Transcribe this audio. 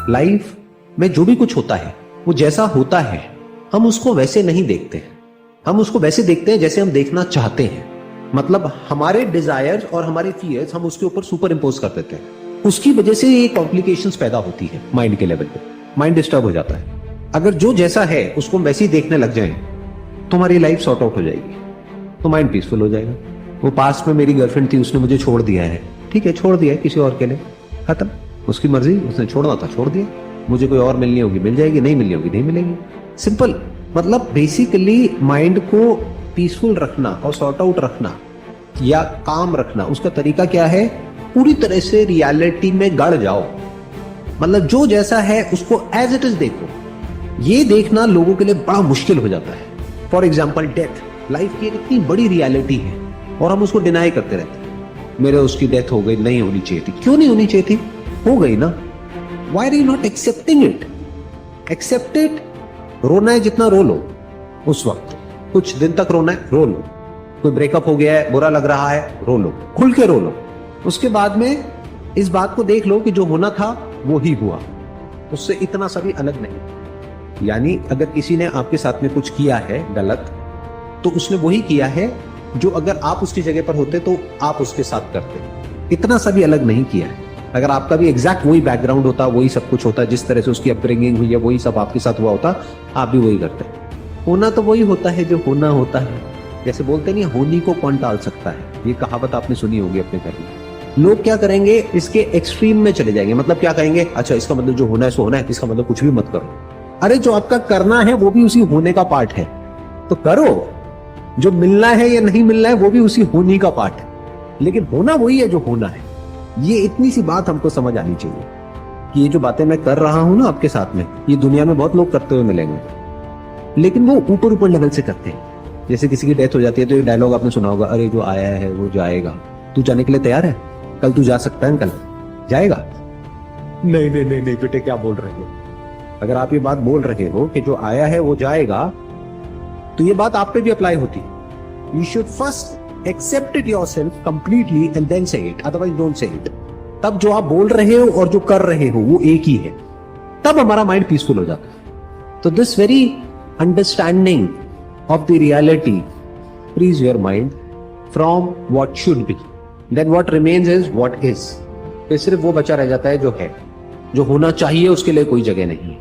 Life में जो भी कुछ होता है वो जैसा होता है हम उसको वैसे नहीं देखते हैं, हम उसको वैसे देखते हैं जैसे हम देखना चाहते हैं। मतलब हमारे डिजायर्स और हमारे फियर्स हम उसके ऊपर सुपर इंपोज कर देते हैं। उसकी वजह से ये कॉम्प्लिकेशंस पैदा होती है माइंड के लेवल पे, माइंड डिस्टर्ब हो जाता है। अगर जो जैसा है उसको हम वैसे ही देखने लग जाएं तो हमारी लाइफ सॉर्ट आउट हो जाएगी, तो माइंड पीसफुल हो जाएगा। वो पास्ट में मेरी गर्लफ्रेंड थी, उसने मुझे छोड़ दिया है, ठीक है छोड़ दिया है किसी और के लिए, खत्म, उसकी मर्जी, उसने छोड़ना था छोड़ दिया। मुझे कोई और मिलनी होगी मिल जाएगी, नहीं मिलनी होगी नहीं मिलेगी, सिंपल। मतलब बेसिकली माइंड को पीसफुल रखना और सॉर्ट आउट रखना या काम रखना, उसका तरीका क्या है? पूरी तरह से रियलिटी में गड़ जाओ। मतलब जो जैसा है उसको एज इट इज देखो। ये देखना लोगों के लिए बड़ा मुश्किल हो जाता है। फॉर एग्जाम्पल डेथ, लाइफ की एक इतनी बड़ी रियलिटी है और हम उसको डिनाई करते रहते हैं। मेरे उसकी डेथ हो गई, नहीं होनी चाहिए थी। क्यों नहीं होनी चाहिए थी? हो गई ना। Why are you not accepting it? Accept it. रोना है जितना रो लो, उस वक्त कुछ दिन तक रोना है रो लो। कोई ब्रेकअप हो गया है, बुरा लग रहा है, रो लो, खुल के रो लो। उसके बाद में इस बात को देख लो कि जो होना था वो ही हुआ, उससे इतना सा भी अलग नहीं। यानी अगर किसी ने आपके साथ में कुछ किया है गलत, तो उसने वही किया है जो अगर आप उसकी जगह पर होते तो आप उसके साथ करते। इतना सा भी अलग नहीं किया है। अगर आपका भी एग्जैक्ट वही बैकग्राउंड होता, वही सब कुछ होता, जिस तरह से उसकी अपब्रिंगिंग हुई है वही सब आपके साथ हुआ होता, आप भी वही करते। होना तो वही होता है जो होना होता है। जैसे बोलते नहीं, होनी को कौन टाल सकता है, ये कहावत आपने सुनी होगी अपने घर में। लोग क्या करेंगे, इसके एक्सट्रीम में चले जाएंगे। मतलब क्या कहेंगे, अच्छा इसका मतलब जो होना है सो होना है, इसका मतलब कुछ भी मत करो। अरे जो आपका करना है वो भी उसी होने का पार्ट है, तो करो। जो मिलना है या नहीं मिलना है वो भी उसी होने का पार्ट है, लेकिन होना वही है जो होना है। ये इतनी सी बात हमको समझ आनी चाहिए कि ये जो बातें मैं कर रहा हूं ना आपके साथ में, ये दुनिया में बहुत लोग करते हुए मिलेंगे, लेकिन वो ऊपर ऊपर लेवल से करते हैं। जैसे किसी की डेथ हो जाती है तो एक डायलॉग आपने सुना होगा, अरे जो आया है वो जाएगा, तू जाने के लिए तैयार है? कल तू जा सकता है अंकल, जाएगा? नहीं नहीं नहीं नहीं बेटे, क्या बोल रहे हो? अगर आप ये बात बोल रहे हो कि जो आया है वो जाएगा, तो ये बात आप पे भी अप्लाई होती है। You should first accept it yourself completely and then say it, otherwise don't say it. तब जो आप बोल रहे हो और जो कर रहे हो वो एक ही है, तब हमारा माइंड पीसफुल हो जाता है। तो this very understanding of the reality frees your mind from what should be, then what remains is what is। फिर सिर्फ वो बचा रह जाता है जो है, जो होना चाहिए उसके लिए कोई जगह नहीं है।